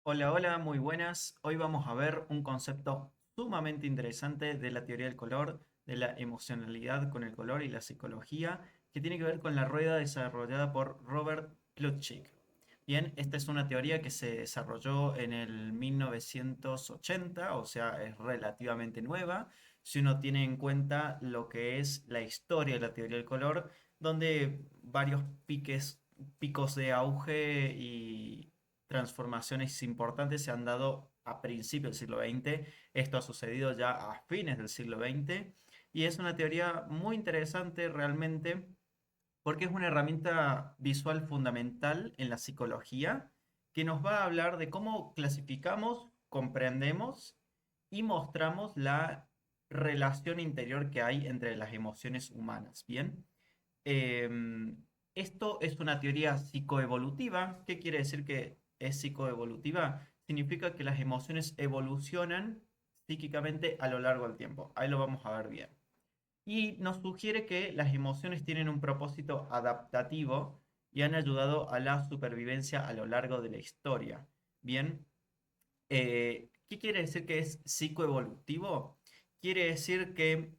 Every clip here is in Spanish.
Hola, hola, muy buenas. Hoy vamos a ver un concepto sumamente interesante de la teoría del color, de la emocionalidad con el color y la psicología, que tiene que ver con la rueda desarrollada por Robert Plutchik. Bien, esta es una teoría que se desarrolló en el 1980, o sea, es relativamente nueva, si uno tiene en cuenta lo que es la historia de la teoría del color, donde varios picos de auge y transformaciones importantes se han dado a principios del siglo XX. Esto ha sucedido ya a fines del siglo XX y es una teoría muy interesante realmente porque es una herramienta visual fundamental en la psicología que nos va a hablar de cómo clasificamos, comprendemos y mostramos la relación interior que hay entre las emociones humanas. Bien. Esto es una teoría psicoevolutiva. ¿Qué quiere decir que es psicoevolutiva? Significa que las emociones evolucionan psíquicamente a lo largo del tiempo. Ahí lo vamos a ver bien. Y nos sugiere que las emociones tienen un propósito adaptativo y han ayudado a la supervivencia a lo largo de la historia. Bien, ¿qué quiere decir que es psicoevolutivo? Quiere decir que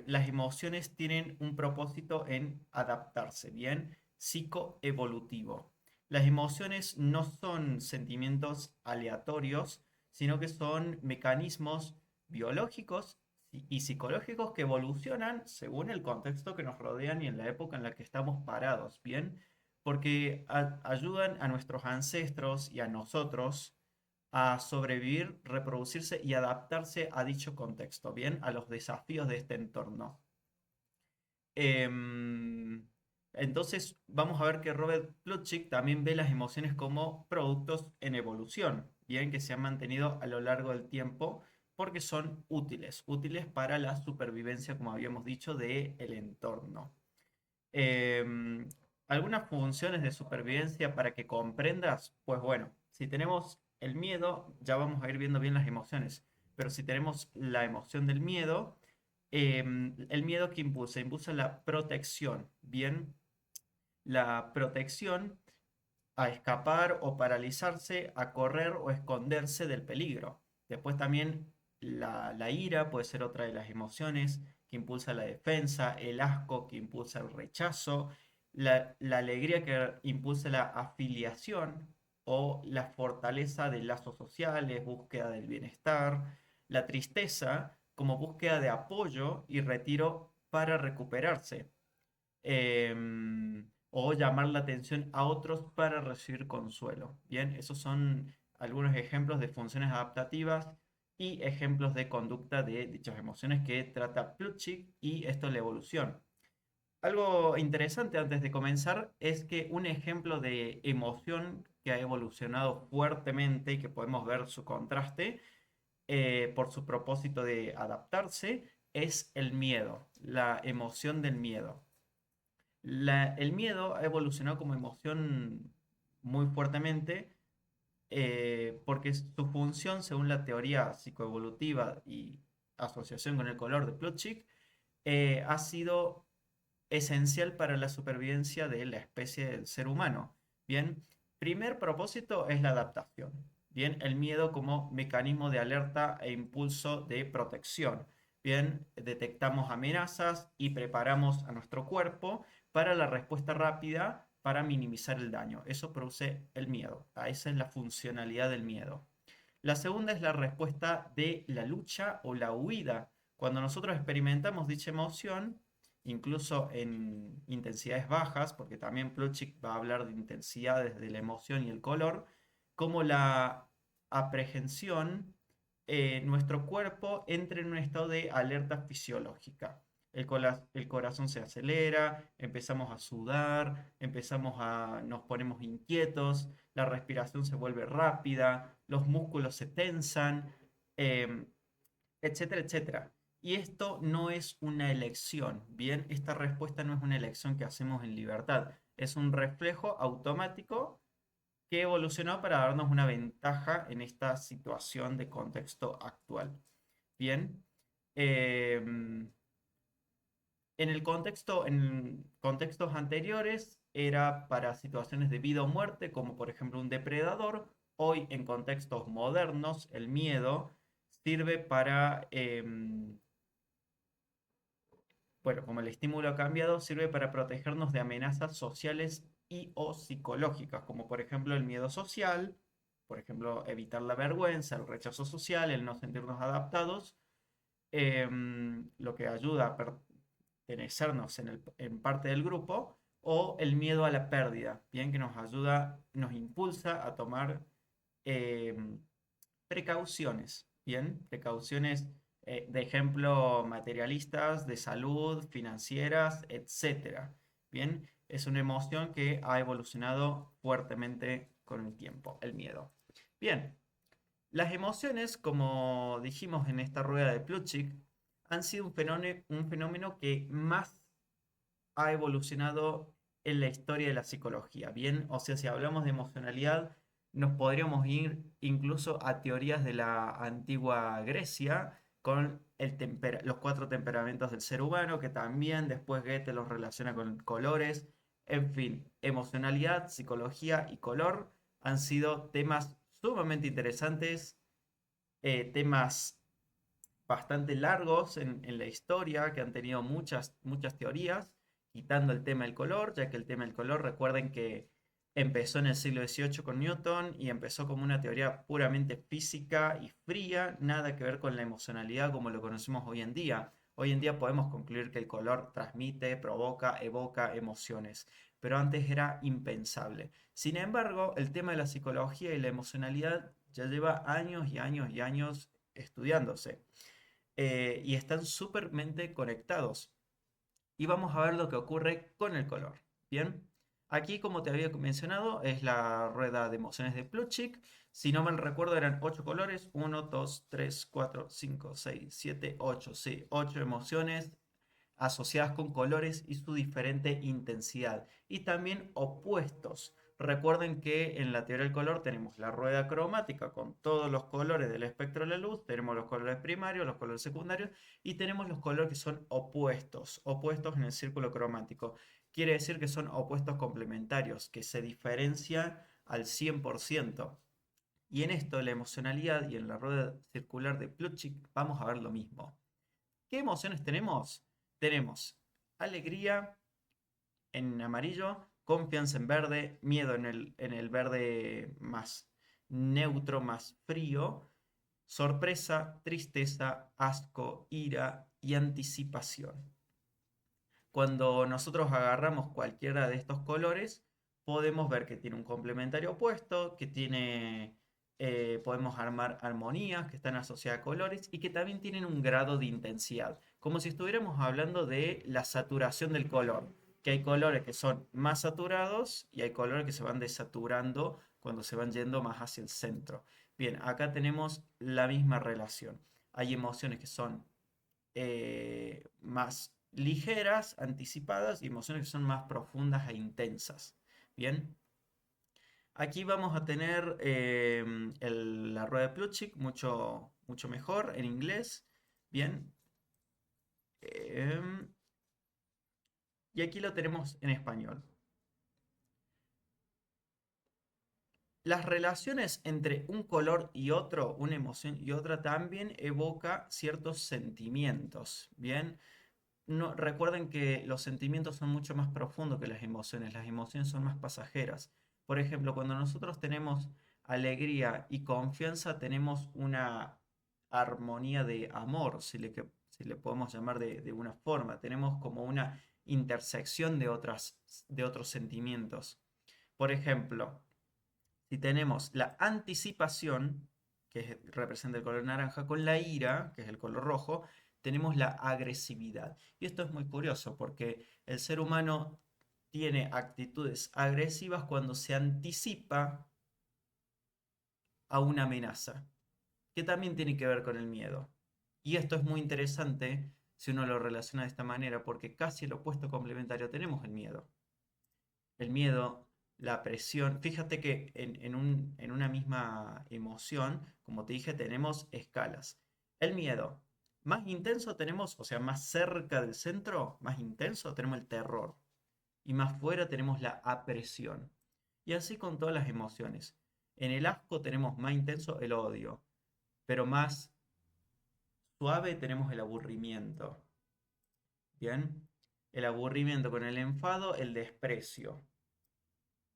las emociones tienen un propósito en adaptarse, ¿bien? Psicoevolutivo. Las emociones no son sentimientos aleatorios, sino que son mecanismos biológicos y psicológicos que evolucionan según el contexto que nos rodean y en la época en la que estamos parados, ¿bien? Porque ayudan a nuestros ancestros y a nosotros a sobrevivir, reproducirse y adaptarse a dicho contexto, bien, a los desafíos de este entorno. Em, entonces, vamos a ver que Robert Plutchik también ve las emociones como productos en evolución, bien, que se han mantenido a lo largo del tiempo porque son útiles, útiles para la supervivencia, como habíamos dicho, del entorno. Em, Algunas funciones de supervivencia para que comprendas, pues bueno, si tenemos el miedo, ya vamos a ir viendo bien las emociones, pero si tenemos la emoción del miedo, el miedo que impulsa la protección, bien, la protección a escapar o paralizarse, a correr o esconderse del peligro. Después también la ira puede ser otra de las emociones que impulsa la defensa, el asco que impulsa el rechazo, la alegría que impulsa la afiliación o la fortaleza de lazos sociales, búsqueda del bienestar, la tristeza como búsqueda de apoyo y retiro para recuperarse, o llamar la atención a otros para recibir consuelo. Bien, esos son algunos ejemplos de funciones adaptativas y ejemplos de conducta de dichas emociones que trata Plutchik y esto es la evolución. Algo interesante antes de comenzar es que un ejemplo de emoción que ha evolucionado fuertemente y que podemos ver su contraste por su propósito de adaptarse es el miedo, la emoción del miedo. El miedo ha evolucionado como emoción muy fuertemente porque su función, según la teoría psicoevolutiva y asociación con el color de Plutchik, ha sido esencial para la supervivencia de la especie del ser humano. Bien, primer propósito es la adaptación. Bien, el miedo como mecanismo de alerta e impulso de protección. Bien, detectamos amenazas y preparamos a nuestro cuerpo para la respuesta rápida para minimizar el daño. Eso produce el miedo. Esa es la funcionalidad del miedo. La segunda es la respuesta de la lucha o la huida. Cuando nosotros experimentamos dicha emoción, incluso en intensidades bajas, porque también Plutchik va a hablar de intensidades de la emoción y el color, como la aprehensión, nuestro cuerpo entra en un estado de alerta fisiológica. El corazón se acelera, empezamos a sudar, nos ponemos inquietos, la respiración se vuelve rápida, los músculos se tensan, em, etcétera, etcétera. Y esto no es una elección, ¿bien? Esta respuesta no es una elección que hacemos en libertad, es un reflejo automático que evolucionó para darnos una ventaja en esta situación de contexto actual. Bien, em, en contextos anteriores era para situaciones de vida o muerte, como por ejemplo un depredador Hoy en contextos modernos, el miedo sirve para, bueno, como el estímulo ha cambiado, sirve para protegernos de amenazas sociales y o psicológicas, como por ejemplo el miedo social, por ejemplo, evitar la vergüenza, el rechazo social, el no sentirnos adaptados, lo que ayuda a pertenecernos en parte del grupo, o el miedo a la pérdida, bien, que nos ayuda, nos impulsa a tomar em, precauciones, bien, precauciones de ejemplo materialistas, de salud, financieras, etcétera. Bien, es una emoción que ha evolucionado fuertemente con el tiempo, el miedo. Bien, las emociones, como dijimos en esta rueda de Plutchik, han sido un fenómeno que más ha evolucionado en la historia de la psicología. Bien, o sea, si hablamos de emocionalidad, nos podríamos ir incluso a teorías de la antigua Grecia con los cuatro temperamentos del ser humano, que también después Goethe los relaciona con colores. En fin, emocionalidad, psicología y color han sido temas sumamente interesantes, temas bastante largos en la historia, que han tenido muchas teorías, quitando el tema del color, ya que el tema del color, recuerden que empezó en el siglo XVIII con Newton y empezó como una teoría puramente física y fría, nada que ver con la emocionalidad como lo conocemos hoy en día. Hoy en día podemos concluir que el color transmite, provoca, evoca emociones, pero antes era impensable. Sin embargo, el tema de la psicología y la emocionalidad ya lleva años y años y años estudiándose, y están súpermente conectados. Y vamos a ver lo que ocurre con el color. Bien, aquí como te había mencionado es la rueda de emociones de Plutchik. Si no mal recuerdo eran 8 colores, uno 2 3 4 5 6 7 8. Sí, 8 emociones asociadas con colores y su diferente intensidad. Y también opuestos. Recuerden que en la teoría del color tenemos la rueda cromática con todos los colores del espectro de la luz, tenemos los colores primarios, los colores secundarios y tenemos los colores que son opuestos, opuestos en el círculo cromático. Quiere decir que son opuestos complementarios, que se diferencian al 100%. Y en esto, la emocionalidad y en la rueda circular de Plutchik, vamos a ver lo mismo. ¿Qué emociones tenemos? Tenemos alegría en amarillo, confianza en verde, miedo en el verde más neutro, más frío, sorpresa, tristeza, asco, ira y anticipación. Cuando nosotros agarramos cualquiera de estos colores, podemos ver que tiene un complementario opuesto, que tiene, podemos armar armonías que están asociadas a colores y que también tienen un grado de intensidad, como si estuviéramos hablando de la saturación del color, que hay colores que son más saturados y hay colores que se van desaturando cuando se van yendo más hacia el centro. Bien, acá tenemos la misma relación. Hay emociones que son más ligeras, anticipadas, y emociones que son más profundas e intensas. Bien, aquí vamos a tener la rueda de Plutchik mucho mejor en inglés. Bien, em, y aquí lo tenemos en español. Las relaciones entre un color y otro, una emoción y otra, también evoca ciertos sentimientos. Bien, no, recuerden que los sentimientos son mucho más profundos que las emociones son más pasajeras. Por ejemplo, cuando nosotros tenemos alegría y confianza, tenemos una armonía de amor, si le podemos llamar de una forma. Tenemos como una intersección de otros sentimientos. Por ejemplo, si tenemos la anticipación, representa el color naranja, con la ira, que es el color rojo, tenemos la agresividad. Y esto es muy curioso porque el ser humano tiene actitudes agresivas cuando se anticipa a una amenaza, que también tiene que ver con el miedo. Y esto es muy interesante si uno lo relaciona de esta manera, porque casi el opuesto complementario tenemos el miedo. El miedo, la presión. Fíjate que en una misma emoción, como te dije, tenemos escalas. El miedo, más intenso tenemos, o sea, más cerca del centro, más intenso tenemos el terror. Y más fuera tenemos la apresión. Y así con todas las emociones. En el asco tenemos más intenso el odio, pero más suave tenemos el aburrimiento. Bien, el aburrimiento con el enfado, el desprecio.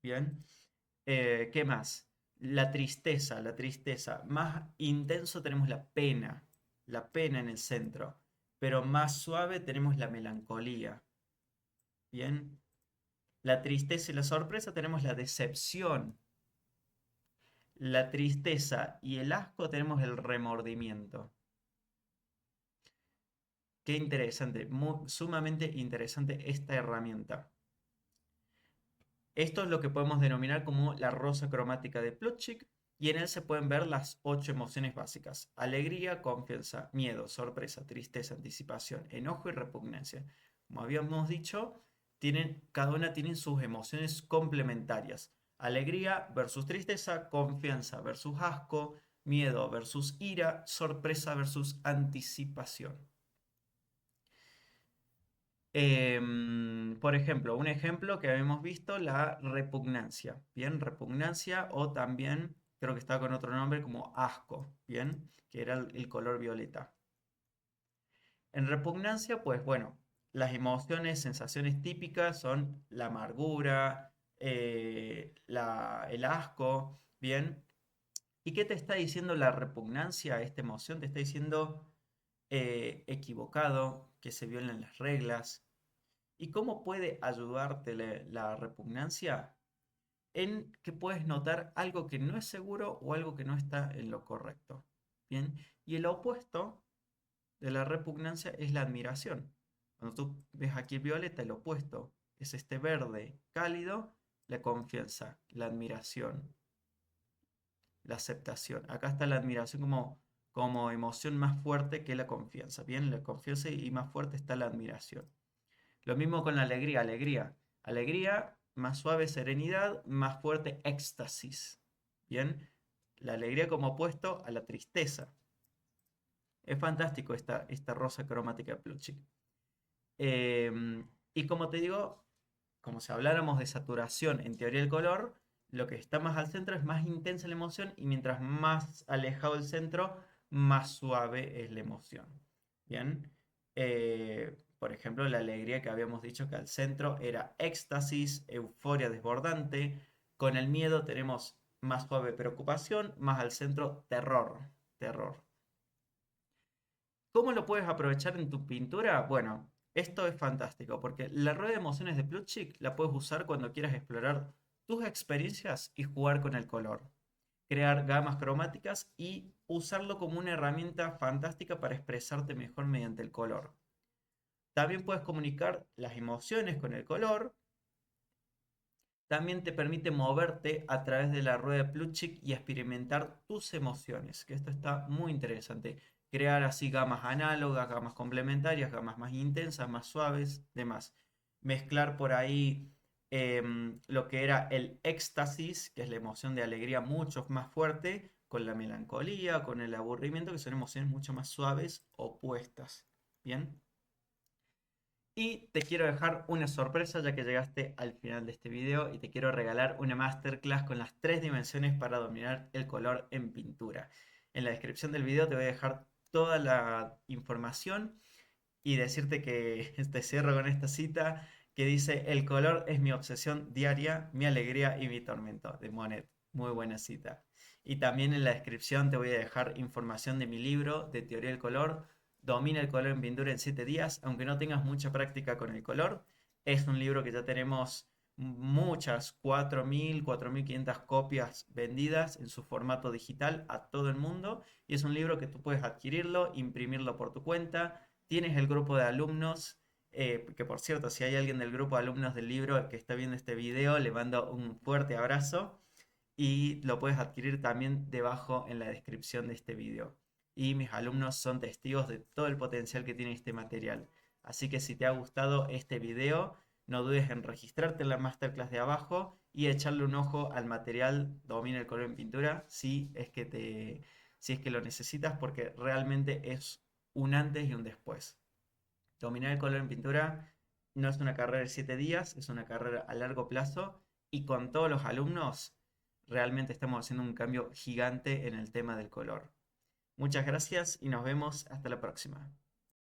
Bien, ¿qué más? La tristeza, la tristeza. Más intenso tenemos la pena en el centro, pero más suave tenemos la melancolía. Bien, la tristeza y la sorpresa tenemos la decepción. La tristeza y el asco tenemos el remordimiento. Qué interesante, sumamente interesante esta herramienta. Esto es lo que podemos denominar como la rosa cromática de Plutchik y en él se pueden ver las 8 emociones básicas: alegría, confianza, miedo, sorpresa, tristeza, anticipación, enojo y repugnancia. Como habíamos dicho, cada una tiene sus emociones complementarias. Alegría versus tristeza, confianza versus asco, miedo versus ira, sorpresa versus anticipación. Por ejemplo, un ejemplo que habíamos visto, la repugnancia, ¿bien? Repugnancia o también, creo que está con otro nombre como asco, ¿bien? Que era el color violeta. En repugnancia, pues bueno, las emociones, sensaciones típicas son la amargura, el asco, ¿bien? ¿Y qué te está diciendo la repugnancia, esta emoción? Te está diciendo equivocado, que se violen las reglas. ¿Y cómo puede ayudarte la repugnancia? En que puedes notar algo que no es seguro o algo que no está en lo correcto. Bien, y el opuesto de la repugnancia es la admiración. Cuando tú ves aquí el violeta, el opuesto es este verde cálido, la confianza, la admiración, la aceptación. Acá está la admiración como emoción más fuerte que la confianza. Bien, la confianza y más fuerte está la admiración. Lo mismo con la alegría, alegría. Alegría, más suave serenidad, más fuerte éxtasis. Bien, la alegría como opuesto a la tristeza. Es fantástico esta rosa cromática de Plutchik. Y como te digo, como si habláramos de saturación en teoría del color, lo que está más al centro es más intensa la emoción y mientras más alejado el centro, más suave es la emoción. Bien, por ejemplo, la alegría que habíamos dicho que al centro era éxtasis, euforia desbordante. Con el miedo tenemos más suave preocupación, más al centro terror, terror. ¿Cómo lo puedes aprovechar en tu pintura? Bueno, esto es fantástico porque la rueda de emociones de Plutchik la puedes usar cuando quieras explorar tus experiencias y jugar con el color, crear gamas cromáticas y usarlo como una herramienta fantástica para expresarte mejor mediante el color. También puedes comunicar las emociones con el color. También te permite moverte a través de la rueda de Plutchik y experimentar tus emociones, que esto está muy interesante. Crear así gamas análogas, gamas complementarias, gamas más intensas, más suaves, demás. Mezclar por ahí lo que era el éxtasis, que es la emoción de alegría mucho más fuerte, con la melancolía, con el aburrimiento, que son emociones mucho más suaves, opuestas. ¿Bien? Y te quiero dejar una sorpresa ya que llegaste al final de este video y te quiero regalar una masterclass con las 3 dimensiones para dominar el color en pintura. En la descripción del video te voy a dejar toda la información y decirte que te cierro con esta cita que dice: el color es mi obsesión diaria, mi alegría y mi tormento, de Monet. Muy buena cita. Y también en la descripción te voy a dejar información de mi libro de teoría del color, Domina el color en pintura en 7 días, aunque no tengas mucha práctica con el color. Es un libro que ya tenemos muchas, 4.500 copias vendidas en su formato digital a todo el mundo. Y es un libro que tú puedes adquirirlo, imprimirlo por tu cuenta. Tienes el grupo de alumnos, que por cierto, si hay alguien del grupo de alumnos del libro que está viendo este video, le mando un fuerte abrazo y lo puedes adquirir también debajo en la descripción de este video. Y mis alumnos son testigos de todo el potencial que tiene este material. Así que si te ha gustado este video, no dudes en registrarte en la masterclass de abajo y echarle un ojo al material Domina el color en pintura si es que lo necesitas, porque realmente es un antes y un después. Dominar el color en pintura no es una carrera de 7 días, es una carrera a largo plazo y con todos los alumnos realmente estamos haciendo un cambio gigante en el tema del color. Muchas gracias y nos vemos hasta la próxima.